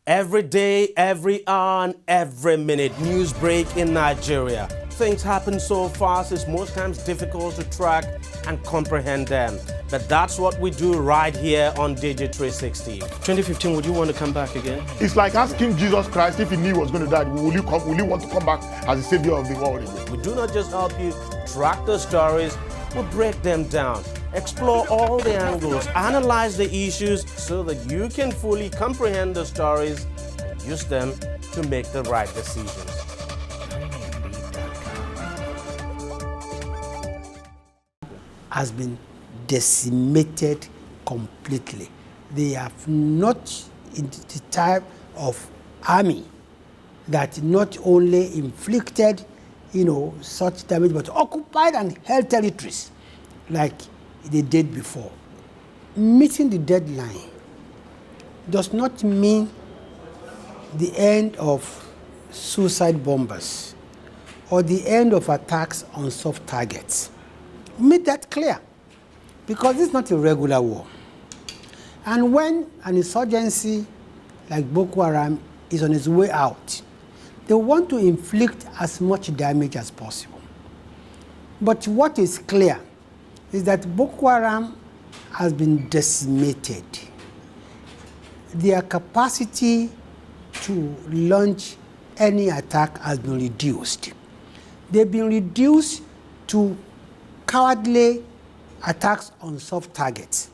Every day, every hour, and every minute, news break in Nigeria. Things happen so fast, it's most times difficult to track and comprehend them. But that's what we do right here on DEJI360. 2015, would you want to come back again? It's like asking Jesus Christ if he knew he was going to die, will you want to come back as the savior of the world again? We do not just help you track the stories, we break them down, explore all the angles, analyze the issues so that you can fully comprehend the stories and use them to make the right decisions. Has been decimated completely. They have not in the type of army that not only inflicted, such damage, but occupied and held territories like they did before. Meeting the deadline does not mean the end of suicide bombers or the end of attacks on soft targets. Make that clear, because this is not a regular war. And when an insurgency like Boko Haram is on its way out, they want to inflict as much damage as possible. But what is clear is that Boko Haram has been decimated. Their capacity to launch any attack has been reduced. They've been reduced to cowardly attacks on soft targets.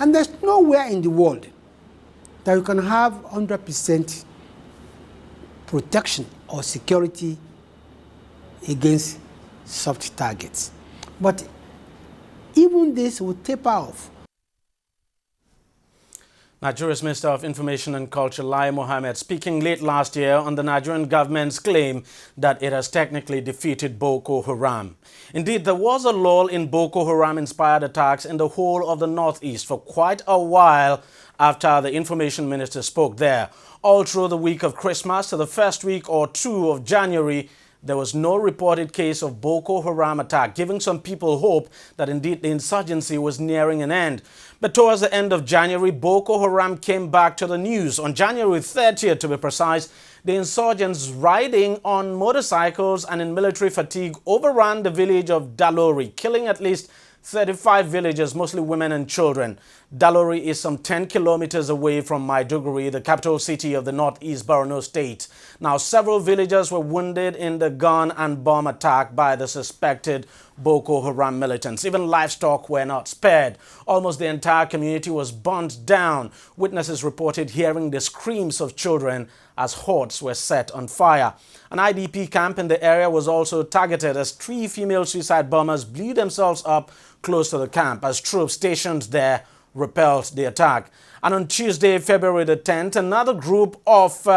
And there's nowhere in the world that you can have 100% protection or security against soft targets. But even this will taper off. Nigeria's Minister of Information and Culture, Lai Mohammed, speaking late last year on the Nigerian government's claim that it has technically defeated Boko Haram. Indeed, there was a lull in Boko Haram-inspired attacks in the whole of the northeast for quite a while after the information minister spoke there. All through the week of Christmas to the first week or two of January, there was no reported case of Boko Haram attack, giving some people hope that indeed the insurgency was nearing an end. But towards the end of January, Boko Haram came back to the news. On January 30th, to be precise, the insurgents riding on motorcycles and in military fatigue overran the village of Dalori, killing at least 35 villagers, mostly women and children. Dalori is some 10 kilometers away from Maiduguri, the capital city of the northeast Borno state. Now, several villagers were wounded in the gun and bomb attack by the suspected Boko Haram militants. Even livestock were not spared. Almost the entire community was burnt down. Witnesses reported hearing the screams of children as huts were set on fire. An IDP camp in the area was also targeted as 3 female suicide bombers blew themselves up close to the camp as troops stationed there repelled the attack. And on Tuesday, February the 10th, another group of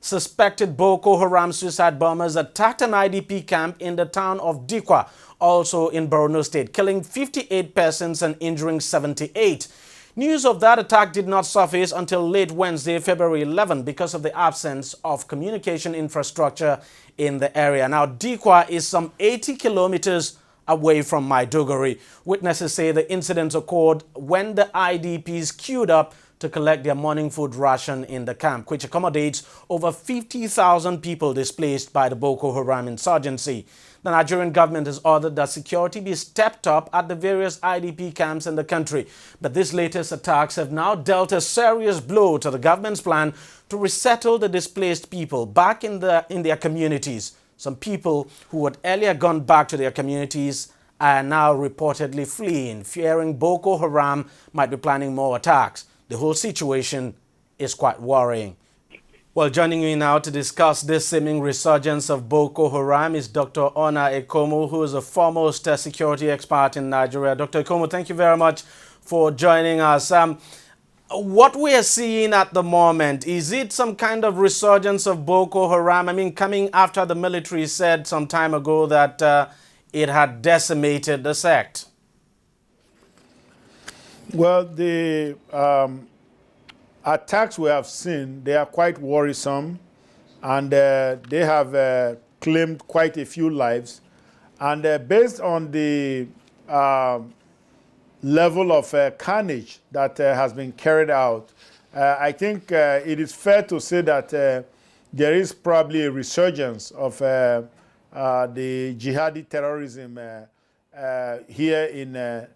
suspected Boko Haram suicide bombers attacked an IDP camp in the town of Dikwa, also in Borno State, killing 58 persons and injuring 78. News of that attack did not surface until late Wednesday, February 11, because of the absence of communication infrastructure in the area. Now, Dikwa is some 80 kilometers away from Maiduguri. Witnesses say the incident occurred when the IDPs queued up to collect their morning food ration in the camp, which accommodates over 50,000 people displaced by the Boko Haram insurgency. The Nigerian government has ordered that security be stepped up at the various IDP camps in the country. But these latest attacks have now dealt a serious blow to the government's plan to resettle the displaced people back in their communities. Some people who had earlier gone back to their communities are now reportedly fleeing, fearing Boko Haram might be planning more attacks. The whole situation is quite worrying. Well, joining me now to discuss this seeming resurgence of Boko Haram is Dr. Ona Ekomo, who is a foremost security expert in Nigeria. Dr. Ekomo, thank you very much for joining us. What we are seeing at the moment, is it some kind of resurgence of Boko Haram? I mean, coming after the military said some time ago that it had decimated the sect. Well, the attacks we have seen, they are quite worrisome, and they have claimed quite a few lives. And based on the level of carnage that has been carried out, I think it is fair to say that there is probably a resurgence of the jihadi terrorism here in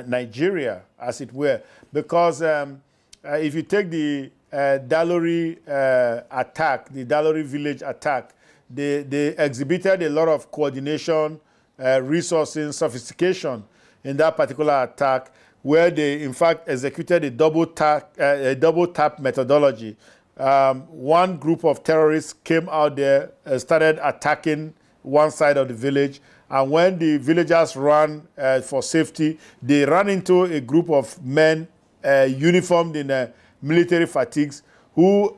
Nigeria, as it were, because if you take the Dalori attack, the Dalori village attack, they exhibited a lot of coordination, resourcing, sophistication in that particular attack, where they in fact executed a double tap methodology. One group of terrorists came out there, started attacking one side of the village, and when the villagers ran for safety, they ran into a group of men uniformed in military fatigues who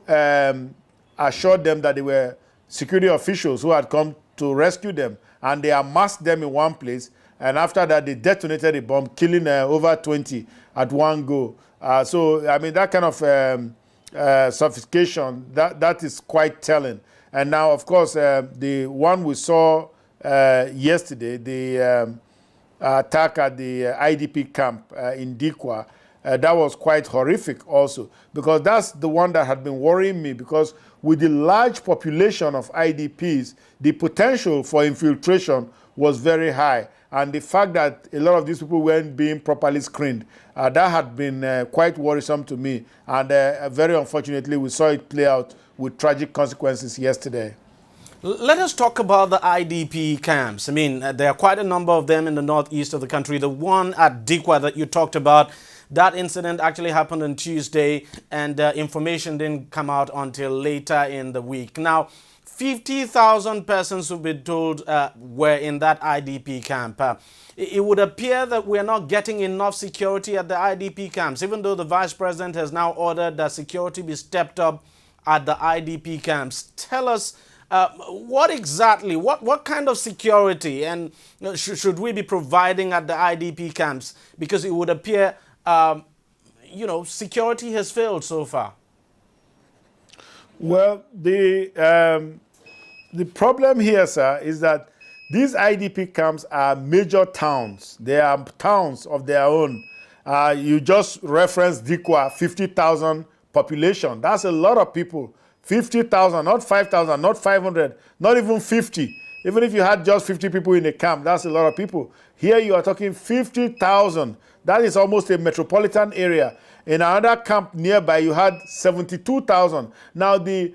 assured them that they were security officials who had come to rescue them, and they amassed them in one place, and after that they detonated a bomb, killing over 20 at one go. So I mean, that kind of sophistication, that is quite telling. And now, of course, the one we saw yesterday, the attack at the IDP camp in Dikwa, that was quite horrific also, because that's the one that had been worrying me, because with the large population of IDPs, the potential for infiltration was very high. And the fact that a lot of these people weren't being properly screened, that had been quite worrisome to me. And very unfortunately, we saw it play out with tragic consequences yesterday. Let us talk about the IDP camps. I mean, there are quite a number of them in the northeast of the country. The one at Dikwa that you talked about, that incident actually happened on Tuesday, and information didn't come out until later in the week. Now, 50,000 persons who've been told were in that IDP camp. It would appear that we're not getting enough security at the IDP camps, even though the Vice President has now ordered that security be stepped up at the IDP camps. Tell us what exactly, what kind of security and should we be providing at the IDP camps? Because it would appear, security has failed so far. Well, the problem here, sir, is that these IDP camps are major towns. They are towns of their own. You just referenced Dikwa, 50,000 population. That's a lot of people. 50,000, not 5,000, not 500, not even 50. Even if you had just 50 people in a camp, that's a lot of people. Here you are talking 50,000. That is almost a metropolitan area. In another camp nearby, you had 72,000. Now, the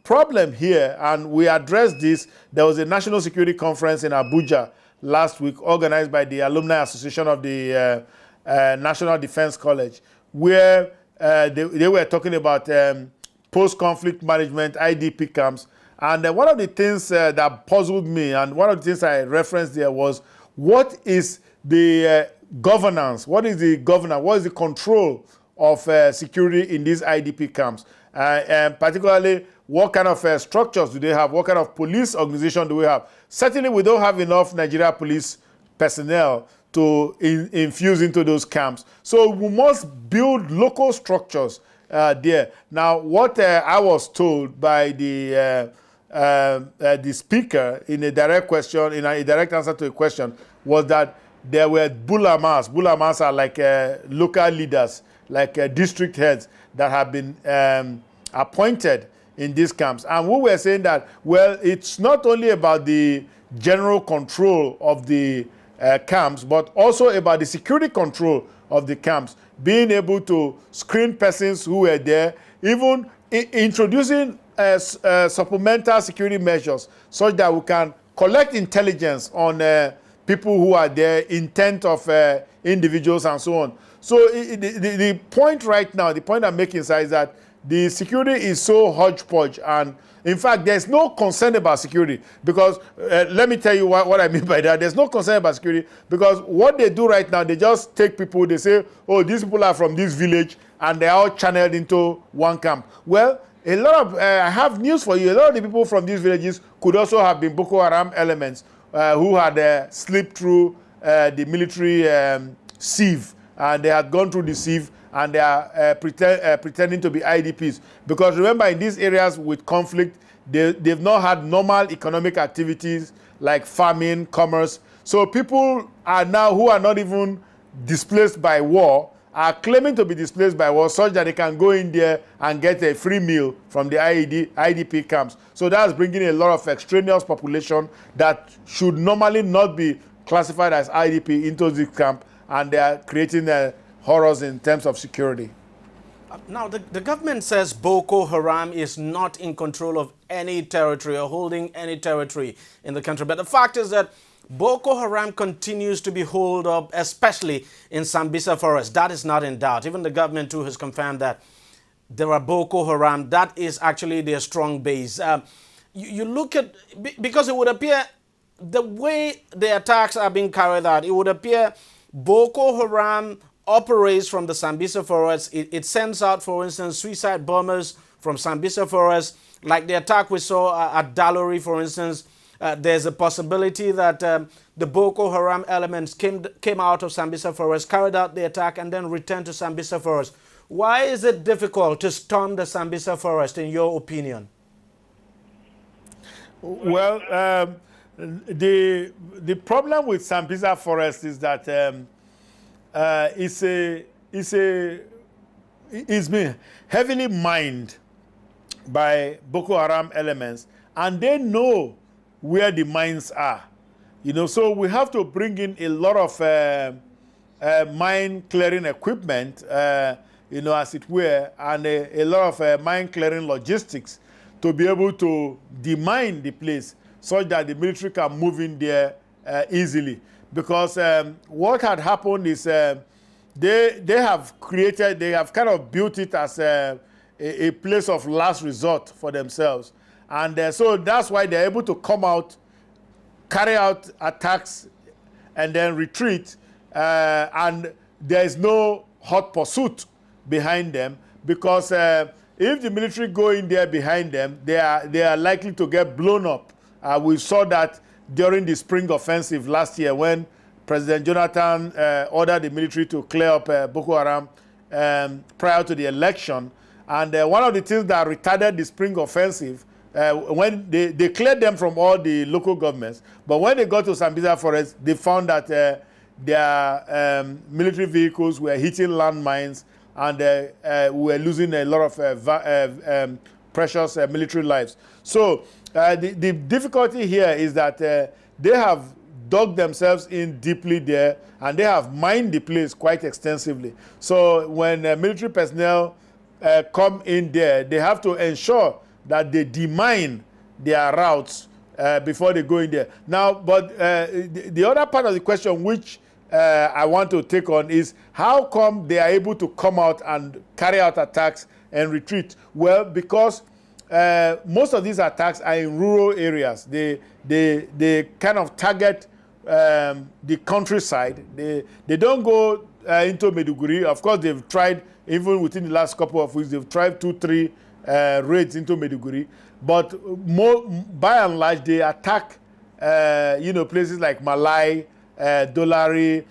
problem here, and we addressed this, there was a national security conference in Abuja last week, organized by the Alumni Association of the National Defense College, where they were talking about post-conflict management, IDP camps. And one of the things that puzzled me, and one of the things I referenced there was, what is the governance? What is the governance? What is the control of security in these IDP camps? And particularly, what kind of structures do they have? What kind of police organization do we have? Certainly, we don't have enough Nigeria police personnel to infuse into those camps. So we must build local structures there. Now, what I was told by the speaker in a direct question, in a direct answer to a question, was that there were bulamas. Bulamas are like local leaders, like district heads that have been appointed in these camps. And we were saying that, well, it's not only about the general control of the camps, but also about the security control of the camps, being able to screen persons who were there, even introducing supplemental security measures such that we can collect intelligence on people who are there, intent of individuals and so on. So the point right now, the point I'm making is that the security is so hodgepodge, and in fact, there's no concern about security, because let me tell you what I mean by that. There's no concern about security, because what they do right now, they just take people, they say, oh, these people are from this village, and they're all channeled into one camp. Well, a lot of, I have news for you, a lot of the people from these villages could also have been Boko Haram elements who had slipped through the military sieve, and they had gone through the sieve, and they are pretending to be IDPs. Because remember, in these areas with conflict, they've not had normal economic activities like farming, commerce. So people are now, who are not even displaced by war, are claiming to be displaced by war such that they can go in there and get a free meal from the IDP camps. So that's bringing a lot of extraneous population that should normally not be classified as IDP into this camp, and they are creating horrors in terms of security. Now, the government says Boko Haram is not in control of any territory or holding any territory in the country. But the fact is that Boko Haram continues to be holed up, especially in Sambisa forest. That is not in doubt. Even the government too has confirmed that there are Boko Haram. That is actually their strong base. You look at, because it would appear the way the attacks are being carried out, it would appear Boko Haram operates from the Sambisa forest. It sends out, for instance, suicide bombers from Sambisa forest, like the attack we saw at Dalori, for instance. There's a possibility that the Boko Haram elements came out of Sambisa forest, carried out the attack, and then returned to Sambisa forest. Why is it difficult to storm the Sambisa forest, in your opinion? Well, the problem with Sambisa forest is that it's been heavily mined by Boko Haram elements, and they know where the mines are, so we have to bring in a lot of mine clearing equipment, as it were, and a lot of mine clearing logistics to be able to demine the place such that the military can move in there easily. Because what had happened is they have kind of built it as a place of last resort for themselves. And so that's why they're able to come out, carry out attacks, and then retreat. And there is no hot pursuit behind them, because if the military go in there behind them, they are likely to get blown up. We saw that during the spring offensive last year, when President Jonathan ordered the military to clear up Boko Haram prior to the election. And one of the things that retarded the spring offensive, when they cleared them from all the local governments, but when they got to Sambisa forest, they found that their military vehicles were hitting landmines, and were losing a lot of precious military lives. So the difficulty here is that they have dug themselves in deeply there, and they have mined the place quite extensively. So when military personnel come in there, they have to ensure that they demine their routes before they go in there. Now, but the other part of the question which I want to take on is, how come they are able to come out and carry out attacks and retreat? Well, because most of these attacks are in rural areas. They kind of target the countryside. They don't go into Maiduguri. Of course, they've tried, even within the last couple of weeks, they've tried 2-3 raids into Maiduguri. But by and large, they attack places like Malai, Dolari.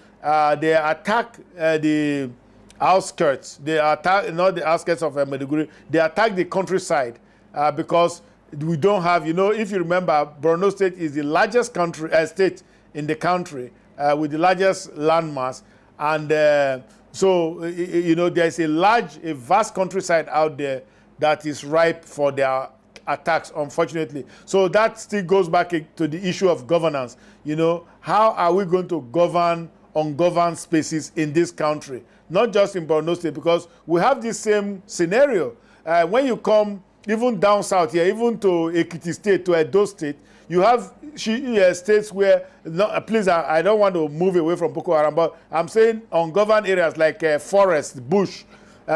They attack the outskirts. They attack not the outskirts of Maiduguri. They attack the countryside because we don't have, if you remember, Borno State is the largest state in the country with the largest landmass, and so there's a vast countryside out there that is ripe for their attacks, unfortunately. So that still goes back to the issue of governance. How are we going to govern ungoverned spaces in this country? Not just in Borno State, because we have this same scenario. When you come even down south here, even to Ekiti State, to Edo State, you have states where, please, I don't want to move away from Boko Haram, but I'm saying ungoverned areas like forest, bush,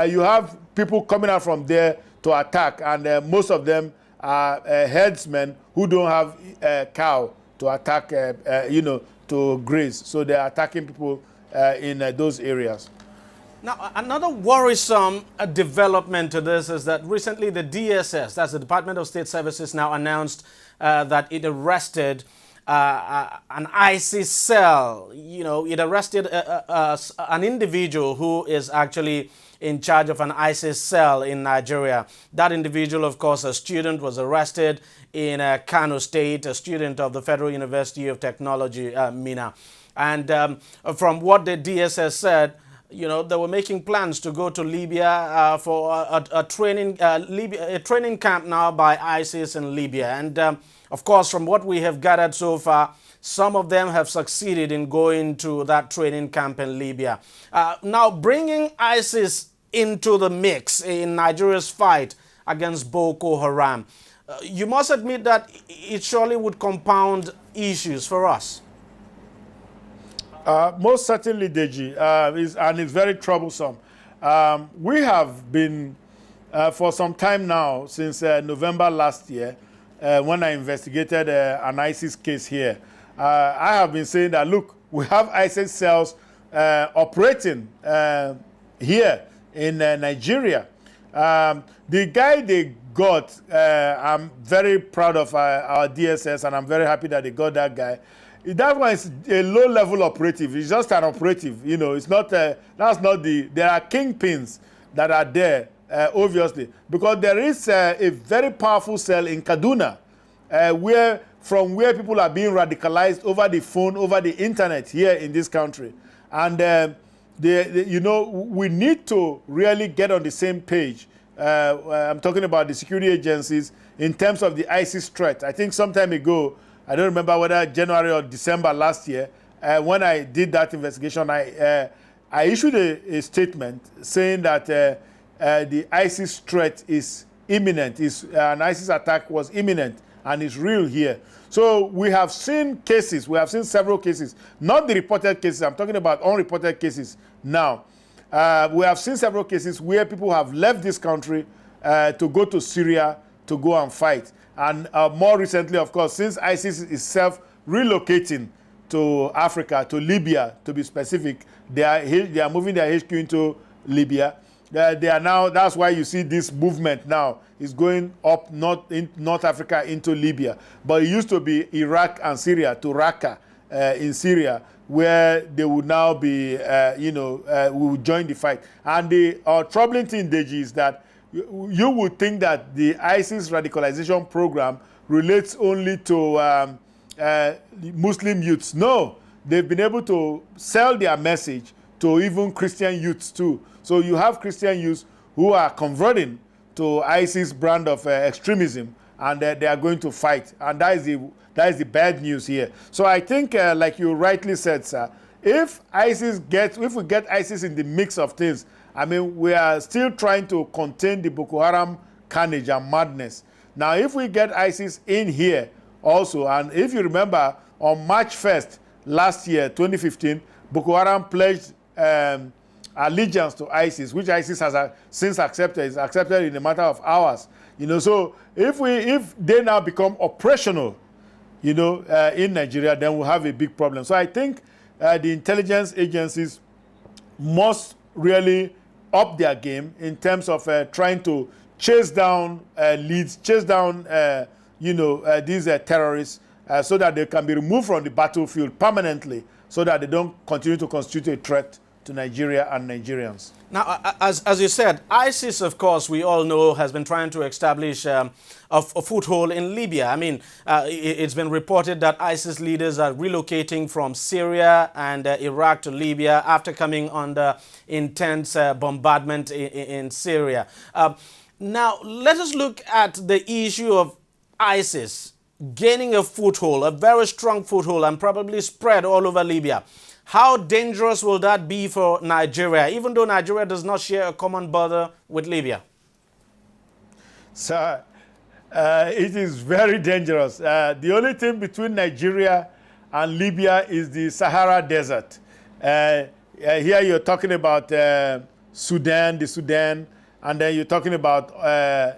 you have people coming out from there to attack, and most of them are herdsmen who don't have a cow to attack, to graze. So they're attacking people in those areas. Now, another worrisome development to this is that recently the DSS, that's the Department of State Services, now announced that it arrested an ISIS cell. It arrested an individual who is actually in charge of an ISIS cell in Nigeria. That individual, of course, a student, was arrested in Kano State, a student of the Federal University of Technology, Mina. And from what the DSS said, You know, they were making plans to go to Libya for a training camp now by ISIS in Libya. And of course, from what we have gathered so far, some of them have succeeded in going to that training camp in Libya. Now, bringing ISIS into the mix in Nigeria's fight against Boko Haram, you must admit that it surely would compound issues for us. Most certainly, DEJI, and it's very troublesome. We have been, for some time now, since November last year, when I investigated an ISIS case here, I have been saying that, look, we have ISIS cells operating here in Nigeria. The guy they got, I'm very proud of our DSS, and I'm very happy that they got that guy. That one is a low-level operative. It's just an operative. You know, it's not. That's not the. There are kingpins that are there, obviously, because there is a very powerful cell in Kaduna, from where people are being radicalized over the phone, over the internet here in this country, and you know, we need to really get on the same page. I'm talking about the security agencies in terms of the ISIS threat. I think some time ago, I don't remember whether January or December last year, when I did that investigation, I issued a statement saying that the ISIS threat is imminent, an ISIS attack was imminent and is real here. So we have seen cases, we have seen several cases, not the reported cases, I'm talking about unreported cases now. We have seen several cases where people have left this country to go to Syria to go and fight. And more recently, of course, since ISIS is self-relocating to Africa, to Libya, to be specific, they are moving their HQ into Libya. They are now. That's why you see this movement now is going up North Africa into Libya. But it used to be Iraq and Syria, to Raqqa in Syria, where they would now be, we would join the fight. And the troubling thing, DEJI, is that you would think that the ISIS radicalization program relates only to Muslim youths. No, they've been able to sell their message to even Christian youths too. So you have Christian youths who are converting to ISIS brand of extremism, and they are going to fight. And that is the bad news here. So I think, like you rightly said, sir, if we get ISIS in the mix of things, I mean, we are still trying to contain the Boko Haram carnage and madness. Now, if we get ISIS in here also, and if you remember, on March 1st last year, 2015, Boko Haram pledged allegiance to ISIS, which ISIS has since accepted. It's accepted in a matter of hours. You know, so if they now become operational, you know, in Nigeria, then we'll have a big problem. So I think the intelligence agencies must really up their game in terms of trying to chase down leads, chase down, these terrorists so that they can be removed from the battlefield permanently so that they don't continue to constitute a threat to Nigeria and Nigerians. Now, as you said, ISIS, of course, we all know, has been trying to establish a foothold in Libya. I mean, it's been reported that ISIS leaders are relocating from Syria and Iraq to Libya after coming under intense bombardment in Syria. Now, let us look at the issue of ISIS gaining a foothold, a very strong foothold, and probably spread all over Libya. How dangerous will that be for Nigeria, even though Nigeria does not share a common border with Libya? Sir, it is very dangerous. The only thing between Nigeria and Libya is the Sahara Desert. Here you're talking about the Sudan, and then you're talking about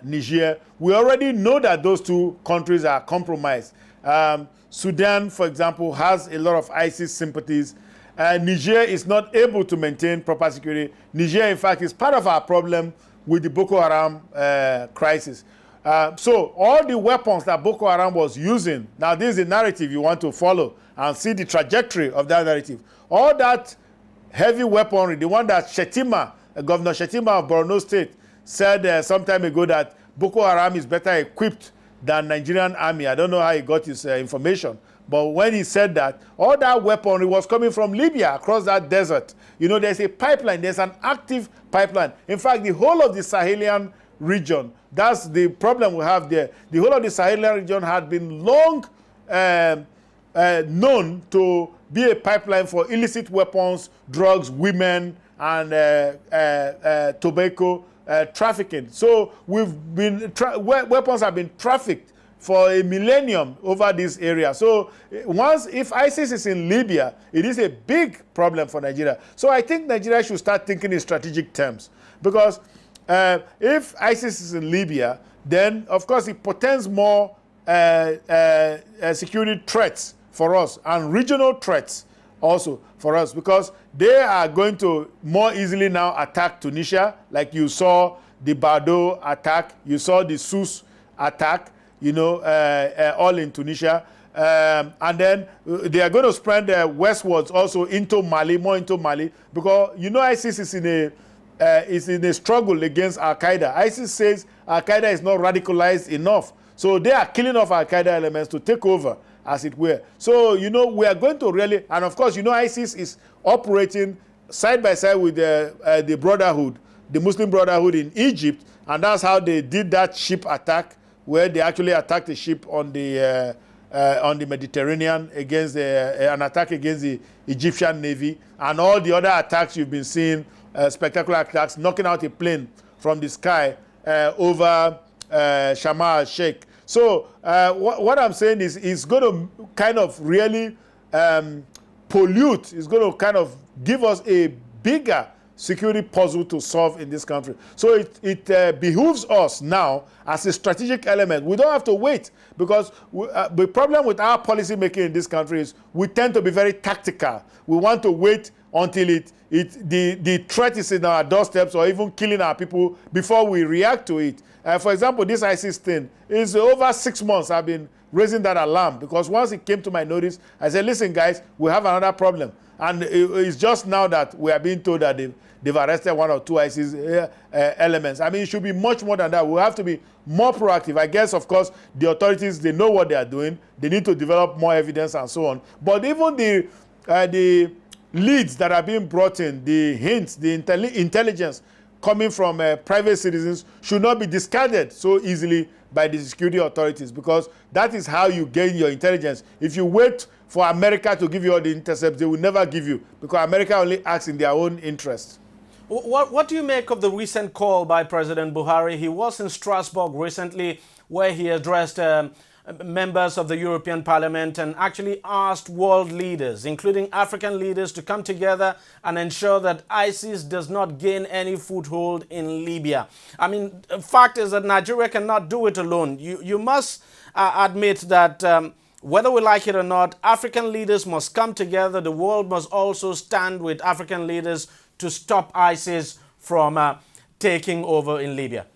Niger. We already know that those two countries are compromised. Sudan, for example, has a lot of ISIS sympathies. Niger is not able to maintain proper security. Niger, in fact, is part of our problem with the Boko Haram crisis. So all the weapons that Boko Haram was using, now this is the narrative you want to follow and see the trajectory of that narrative. All that heavy weaponry, the one that Governor Shettima of Borno State said some time ago that Boko Haram is better equipped than Nigerian army. I don't know how he got his information, But when he said that, all that weaponry was coming from Libya across that desert. You know, there's a pipeline. There's an active pipeline. In fact, the whole of the Sahelian region, that's the problem we have there. The whole of the Sahelian region had been long known to be a pipeline for illicit weapons, drugs, women, and tobacco trafficking. So weapons have been trafficked for a millennium over this area. So if ISIS is in Libya, it is a big problem for Nigeria. So I think Nigeria should start thinking in strategic terms. Because if ISIS is in Libya, then of course it portends more security threats for us and regional threats also for us, because they are going to more easily now attack Tunisia, like you saw the Bardo attack, you saw the Sousse attack, you know, all in Tunisia. And then they are going to spread westwards also into Mali, more into Mali, because, you know, ISIS is in a struggle against Al-Qaeda. ISIS says Al-Qaeda is not radicalized enough. So they are killing off Al-Qaeda elements to take over, as it were. So, you know, we are going to really, and of course, you know, ISIS is operating side by side with the Brotherhood, the Muslim Brotherhood in Egypt, and that's how they did that ship attack, where they actually attacked a ship on the Mediterranean against an attack against the Egyptian Navy, and all the other attacks you've been seeing, spectacular attacks, knocking out a plane from the sky over Sharm el-Sheikh. So what I'm saying is it's going to kind of really pollute, it's going to kind of give us a bigger security puzzle to solve in this country. So it behooves us now as a strategic element. We don't have to wait, because the problem with our policy making in this country is we tend to be very tactical. We want to wait until the threat is in our doorsteps or even killing our people before we react to it. For example, this ISIS thing is over 6 months I've been raising that alarm, because once it came to my notice, I said, listen guys, we have another problem. And it's just now that we are being told that they've arrested 1 or 2 ISIS elements. I mean, it should be much more than that. We have to be more proactive. I guess, of course, the authorities, they know what they are doing. They need to develop more evidence and so on. But even the leads that are being brought in, the hints, the intelligence coming from private citizens should not be discarded so easily by the security authorities, because that is how you gain your intelligence. If you wait for America to give you all the intercepts, they will never give you, because America only acts in their own interest. What do you make of the recent call by President Buhari? He was in Strasbourg recently, where he addressed members of the European Parliament and actually asked world leaders, including African leaders, to come together and ensure that ISIS does not gain any foothold in Libya. I mean, the fact is that Nigeria cannot do it alone. You must admit that whether we like it or not, African leaders must come together. The world must also stand with African leaders to stop ISIS from taking over in Libya.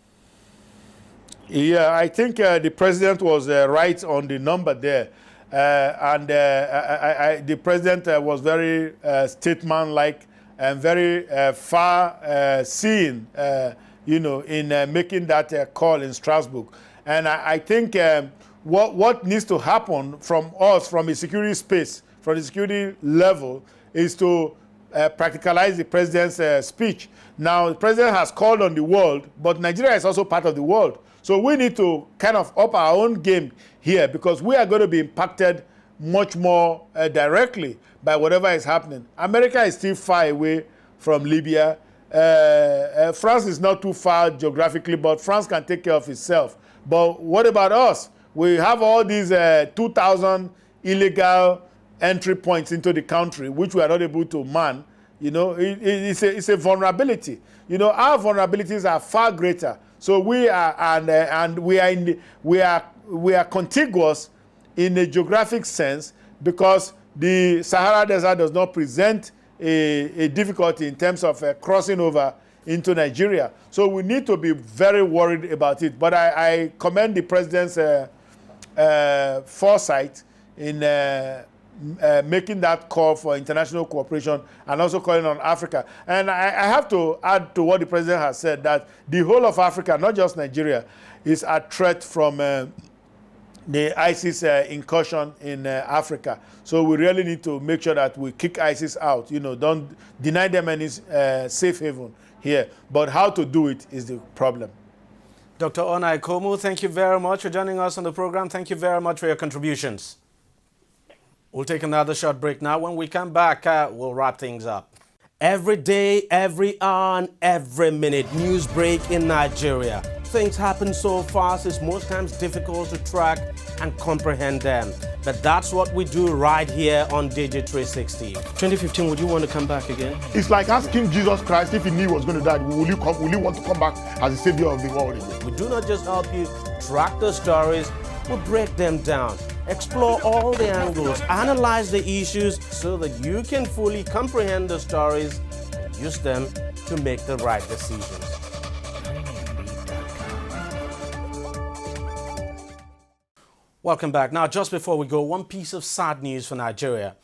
Yeah, I think the president was right on the number there. The president was very statesman-like and very far-seeing, you know, in making that call in Strasbourg. And I think what needs to happen from us, from a security space, from the security level, is to practicalize the president's speech. Now, the president has called on the world, but Nigeria is also part of the world. So we need to kind of up our own game here, because we are going to be impacted much more directly by whatever is happening. America is still far away from Libya. France is not too far geographically, but France can take care of itself. But what about us? We have all these 2,000 illegal entry points into the country, which we are not able to man. You know, it's a vulnerability. You know, our vulnerabilities are far greater. So we are, and we are contiguous in a geographic sense, because the Sahara Desert does not present a difficulty in terms of crossing over into Nigeria. So we need to be very worried about it. But I commend the president's foresight in making that call for international cooperation and also calling on Africa. And I have to add to what the president has said, that the whole of Africa, not just Nigeria, is at threat from the ISIS incursion in Africa. So we really need to make sure that we kick ISIS out. Don't deny them any safe haven here. But how to do it is the problem. Dr. Onai Komu, thank you very much for joining us on the program. Thank you very much for your contributions. We'll take another short break now. When we come back, we'll wrap things up. Every day, every hour, and every minute, news break in Nigeria. Things happen so fast, it's most times difficult to track and comprehend them. But that's what we do right here on DEJI360. 2015, would you want to come back again? It's like asking Jesus Christ if he knew he was going to die, will you want to come back as the savior of the world again? We do not just help you track the stories, we break them down, explore all the angles, analyze the issues so that you can fully comprehend the stories and use them to make the right decisions. Welcome back. Now, just before we go, one piece of sad news for Nigeria.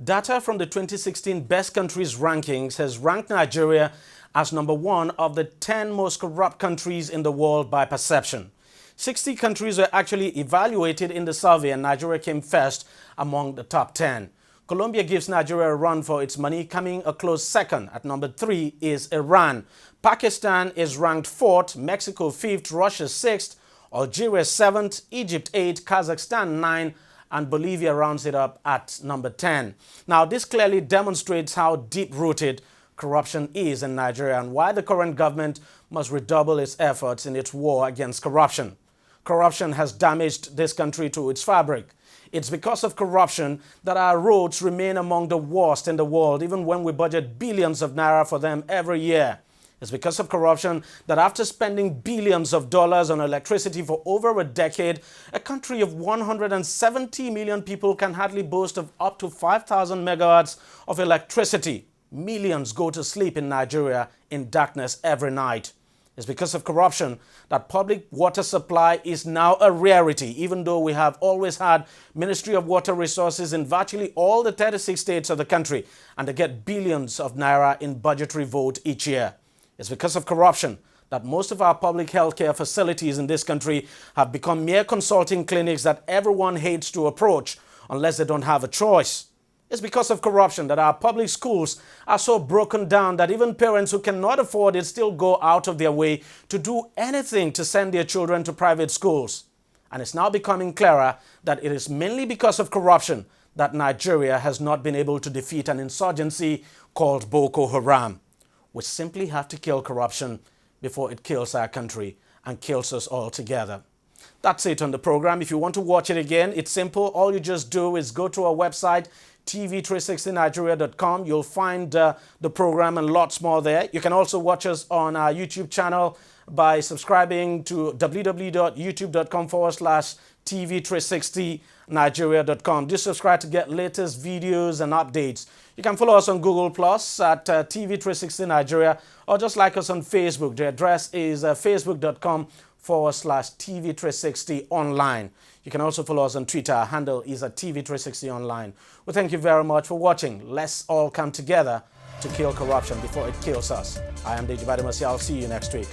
Data from the 2016 Best Countries rankings has ranked Nigeria as number 1 of the 10 most corrupt countries in the world by perception. 60 countries were actually evaluated in the survey, and Nigeria came first among the top 10. Colombia gives Nigeria a run for its money, coming a close second. At number 3 is Iran. Pakistan is ranked 4th, Mexico 5th, Russia 6th, Algeria 7th, Egypt 8th, Kazakhstan 9th, and Bolivia rounds it up at number 10. Now, this clearly demonstrates how deep-rooted corruption is in Nigeria and why the current government must redouble its efforts in its war against corruption. Corruption has damaged this country to its fabric. It's because of corruption that our roads remain among the worst in the world, even when we budget billions of naira for them every year. It's because of corruption that after spending billions of dollars on electricity for over a decade, a country of 170 million people can hardly boast of up to 5,000 megawatts of electricity. Millions go to sleep in Nigeria in darkness every night. It's because of corruption that public water supply is now a rarity, even though we have always had Ministry of Water Resources in virtually all the 36 states of the country, and they get billions of naira in budgetary vote each year. It's because of corruption that most of our public healthcare facilities in this country have become mere consulting clinics that everyone hates to approach unless they don't have a choice. It's because of corruption that our public schools are so broken down that even parents who cannot afford it still go out of their way to do anything to send their children to private schools. And it's now becoming clearer that it is mainly because of corruption that Nigeria has not been able to defeat an insurgency called Boko Haram. We simply have to kill corruption before it kills our country and kills us all together. That's it on the program. If you want to watch it again, it's simple. All you just do is go to our website, tv360nigeria.com. You'll find the program and lots more there. You can also watch us on our YouTube channel by subscribing to www.youtube.com/tv360nigeria.com. Just subscribe to get latest videos and updates. You can follow us on Google Plus at TV360 Nigeria, or just like us on Facebook. The address is facebook.com/TV360 online. You can also follow us on Twitter. Our handle is at TV360 online. Well, thank you very much for watching. Let's all come together to kill corruption before it kills us. I am DEJI360. I'll see you next week.